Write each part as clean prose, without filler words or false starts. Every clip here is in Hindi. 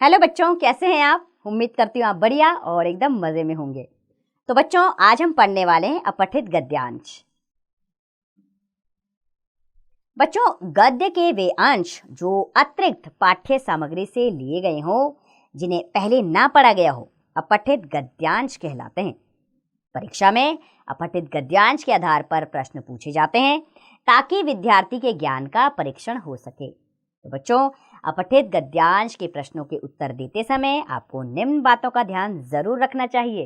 हेलो बच्चों, कैसे हैं आप। उम्मीद करती हूँ आप बढ़िया और एकदम मजे में होंगे। तो बच्चों, आज हम पढ़ने वाले हैं अपठित गद्यांश। बच्चों, गद्य के वे अंश जो अतिरिक्त पाठ्य सामग्री से लिए गए हों, जिन्हें पहले ना पढ़ा गया हो, अपठित गद्यांश कहलाते हैं। परीक्षा में अपठित गद्यांश के आधार पर प्रश्न पूछे जाते हैं ताकि विद्यार्थी के ज्ञान का परीक्षण हो सके। तो बच्चों, अपठित गद्यांश के प्रश्नों के उत्तर देते समय आपको निम्न बातों का ध्यान जरूर रखना चाहिए।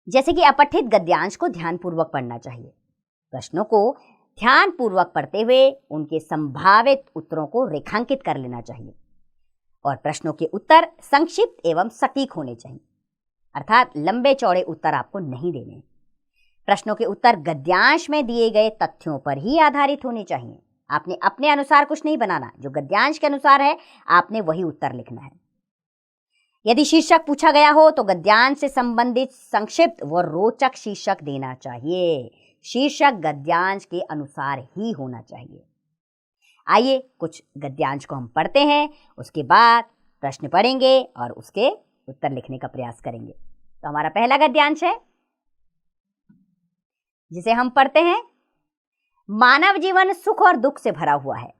जैसे कि अपठित गद्यांश को ध्यानपूर्वक पढ़ना चाहिए। प्रश्नों को ध्यानपूर्वक पढ़ते हुए उनके संभावित उत्तरों को रेखांकित कर लेना चाहिए और प्रश्नों के उत्तर संक्षिप्त एवं सटीक होने चाहिए, अर्थात लंबे चौड़े उत्तर आपको नहीं देने। प्रश्नों के उत्तर गद्यांश में दिए गए तथ्यों पर ही आधारित होने चाहिए। आपने अपने अनुसार कुछ नहीं बनाना, जो गद्यांश के अनुसार है आपने वही उत्तर लिखना है। यदि शीर्षक पूछा गया हो तो गद्यांश से संबंधित संक्षिप्त व रोचक शीर्षक देना चाहिए। शीर्षक गद्यांश के अनुसार ही होना चाहिए। आइए कुछ गद्यांश को हम पढ़ते हैं, उसके बाद प्रश्न पढ़ेंगे और उसके उत्तर लिखने का प्रयास करेंगे। तो हमारा पहला गद्यांश है जिसे हम पढ़ते हैं। मानव जीवन सुख और दुख से भरा हुआ है।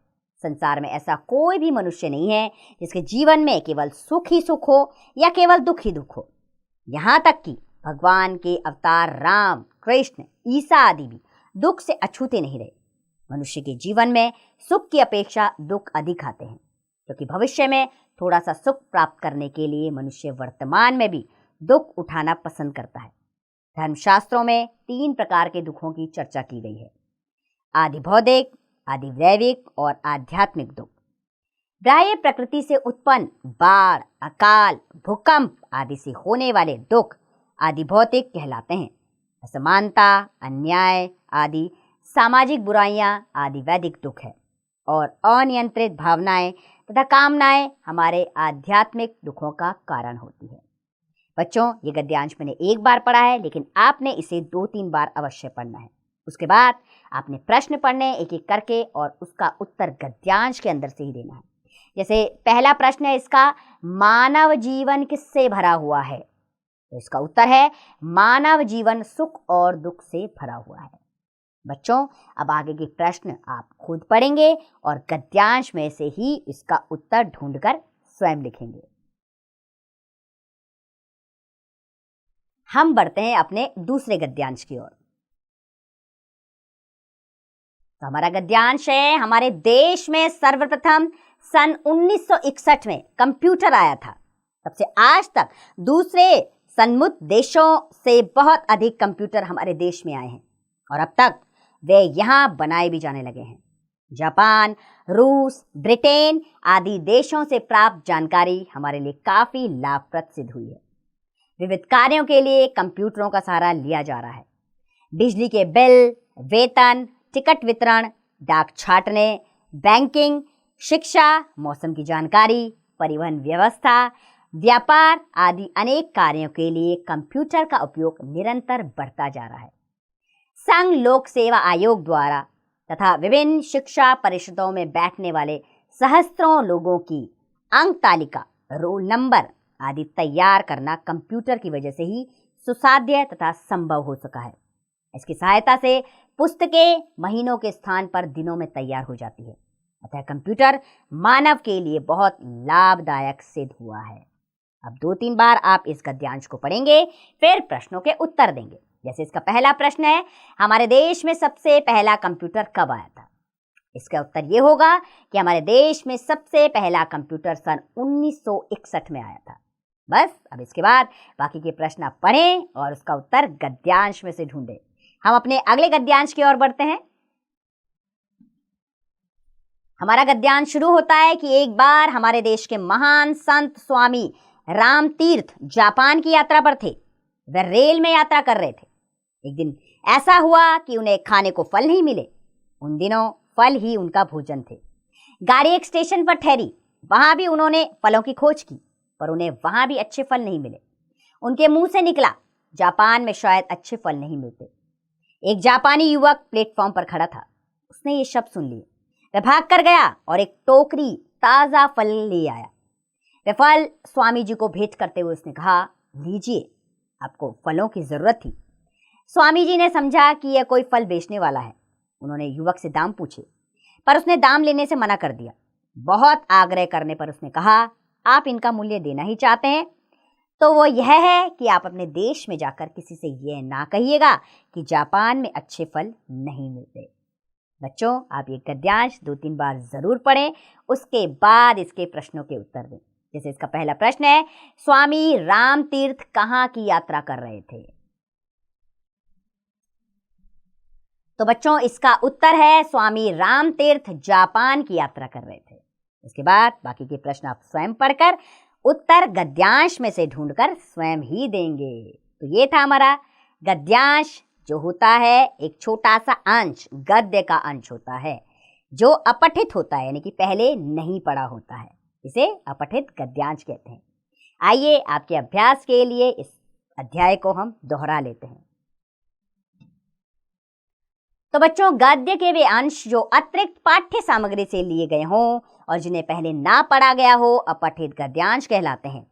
संसार में ऐसा कोई भी मनुष्य नहीं है जिसके जीवन में केवल सुख ही सुख हो या केवल दुख ही दुख हो। यहाँ तक कि भगवान के अवतार राम, कृष्ण, ईसा आदि भी दुख से अछूते नहीं रहे। मनुष्य के जीवन में सुख की अपेक्षा दुख अधिक आते हैं, क्योंकि भविष्य में थोड़ा सा सुख प्राप्त करने के लिए मनुष्य वर्तमान में भी दुख उठाना पसंद करता है। धर्मशास्त्रों में 3 प्रकार के दुखों की चर्चा की गई है: आदि भौतिक, आदि दैविक और आध्यात्मिक दुख। बाह्य प्रकृति से उत्पन्न बाढ़, अकाल, भूकंप आदि से होने वाले दुख आदि भौतिक कहलाते हैं। असमानता, अन्याय आदि सामाजिक बुराइयां आदि वैदिक दुख है और अनियंत्रित भावनाएं तथा कामनाएं हमारे आध्यात्मिक दुखों का कारण होती है। बच्चों, ये गद्यांश मैंने एक बार पढ़ा है, लेकिन आपने इसे 2-3 बार अवश्य पढ़ना है। उसके बाद आपने प्रश्न पढ़ने एक एक करके और उसका उत्तर गद्यांश के अंदर से ही देना है। जैसे पहला प्रश्न है इसका, मानव जीवन किससे भरा हुआ है? तो इसका उत्तर है मानव जीवन सुख और दुख से भरा हुआ है। बच्चों, अब आगे के प्रश्न आप खुद पढ़ेंगे और गद्यांश में से ही इसका उत्तर ढूंढकर स्वयं लिखेंगे। हम बढ़ते हैं अपने दूसरे गद्यांश की ओर। तो हमारा गद्यांश है, हमारे देश में सर्वप्रथम सन 1961 में कंप्यूटर आया था। तब से आज तक दूसरे सन्मुख देशों से बहुत अधिक कंप्यूटर हमारे देश में आए हैं और अब तक वे यहाँ बनाए भी जाने लगे हैं। जापान, रूस, ब्रिटेन आदि देशों से प्राप्त जानकारी हमारे लिए काफी लाभप्रद सिद्ध हुई है। विविध कार्यों के लिए कंप्यूटरों का सहारा लिया जा रहा है। बिजली के बिल, वेतन, टिकट वितरण, डाक छाटने, बैंकिंग, शिक्षा, मौसम की जानकारी, परिवहन व्यवस्था, व्यापार आदि अनेक कार्यों के लिए कंप्यूटर का उपयोग निरंतर बढ़ता जा रहा है। संघ लोक सेवा आयोग द्वारा तथा विभिन्न शिक्षा परिषदों में बैठने वाले सहस्त्रों लोगों की अंक तालिका, रोल नंबर आदि तैयार करना कंप्यूटर की वजह से ही सुसाध्य तथा संभव हो सका है। इसकी सहायता से पुस्तकें महीनों के स्थान पर दिनों में तैयार हो जाती है। अतः कंप्यूटर मानव के लिए बहुत लाभदायक सिद्ध हुआ है। अब 2-3 बार आप इस गद्यांश को पढ़ेंगे, फिर प्रश्नों के उत्तर देंगे। जैसे इसका पहला प्रश्न है, हमारे देश में सबसे पहला कंप्यूटर कब आया था? इसका उत्तर ये होगा कि हमारे देश में सबसे पहला कंप्यूटर सन 1961 में आया था। बस, अब इसके बाद बाकी के प्रश्न आप पढ़ें और उसका उत्तर गद्यांश में से ढूंढें। हम अपने अगले गद्यांश की ओर बढ़ते हैं। हमारा गद्यांश शुरू होता है कि एक बार हमारे देश के महान संत स्वामी रामतीर्थ जापान की यात्रा पर थे। वे रेल में यात्रा कर रहे थे। एक दिन ऐसा हुआ कि उन्हें खाने को फल नहीं मिले। उन दिनों फल ही उनका भोजन थे। गाड़ी एक स्टेशन पर ठहरी। वहां भी उन्होंने फलों की खोज की, पर उन्हें वहां भी अच्छे फल नहीं मिले। उनके मुंह से निकला, जापान में शायद अच्छे फल नहीं मिलते। एक जापानी युवक प्लेटफॉर्म पर खड़ा था। उसने ये शब्द सुन लिए। वह भाग कर गया और एक टोकरी ताज़ा फल ले आया। वह फल स्वामी जी को भेंट करते हुए उसने कहा, लीजिए, आपको फलों की जरूरत थी। स्वामी जी ने समझा कि यह कोई फल बेचने वाला है। उन्होंने युवक से दाम पूछे, पर उसने दाम लेने से मना कर दिया। बहुत आग्रह करने पर उसने कहा, आप इनका मूल्य देना ही चाहते हैं तो वो यह है कि आप अपने देश में जाकर किसी से यह ना कहिएगा कि जापान में अच्छे फल नहीं मिलते। बच्चों, आप ये गद्यांश 2-3 बार जरूर पढ़ें, उसके बाद इसके प्रश्नों के उत्तर दें। जैसे इसका पहला प्रश्न है, स्वामी रामतीर्थ कहाँ की यात्रा कर रहे थे? तो बच्चों, इसका उत्तर है स्वामी रामतीर्थ जापान की यात्रा कर रहे थे। इसके बाद बाकी के प्रश्न आप स्वयं पढ़कर उत्तर गद्यांश में से ढूंढकर स्वयं ही देंगे। तो ये था हमारा गद्यांश, जो होता है एक छोटा सा अंश, गद्य का अंश होता है जो अपठित होता है, यानी कि पहले नहीं पढ़ा होता है। इसे अपठित गद्यांश कहते हैं। आइए आपके अभ्यास के लिए इस अध्याय को हम दोहरा लेते हैं। तो बच्चों, गद्य के वे अंश जो अतिरिक्त पाठ्य सामग्री से लिए गए हों और जिन्हें पहले ना पढ़ा गया हो, अपठित गद्यांश कहलाते हैं।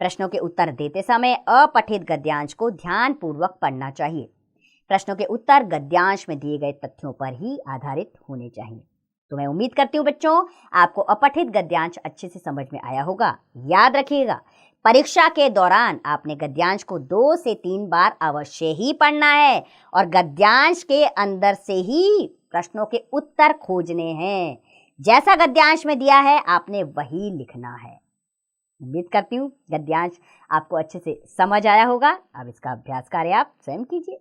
प्रश्नों के उत्तर देते समय अपठित गद्यांश को ध्यानपूर्वक पढ़ना चाहिए। प्रश्नों के उत्तर गद्यांश में दिए गए तथ्यों पर ही आधारित होने चाहिए। तो मैं उम्मीद करती हूँ बच्चों, आपको अपठित गद्यांश अच्छे से समझ में आया होगा। याद रखिएगा, परीक्षा के दौरान आपने गद्यांश को 2 से 3 बार अवश्य ही पढ़ना है और गद्यांश के अंदर से ही प्रश्नों के उत्तर खोजने हैं। जैसा गद्यांश में दिया है आपने वही लिखना है। उम्मीद करती हूँ गद्यांश आपको अच्छे से समझ आया होगा। अब इसका अभ्यास कार्य आप स्वयं कीजिए।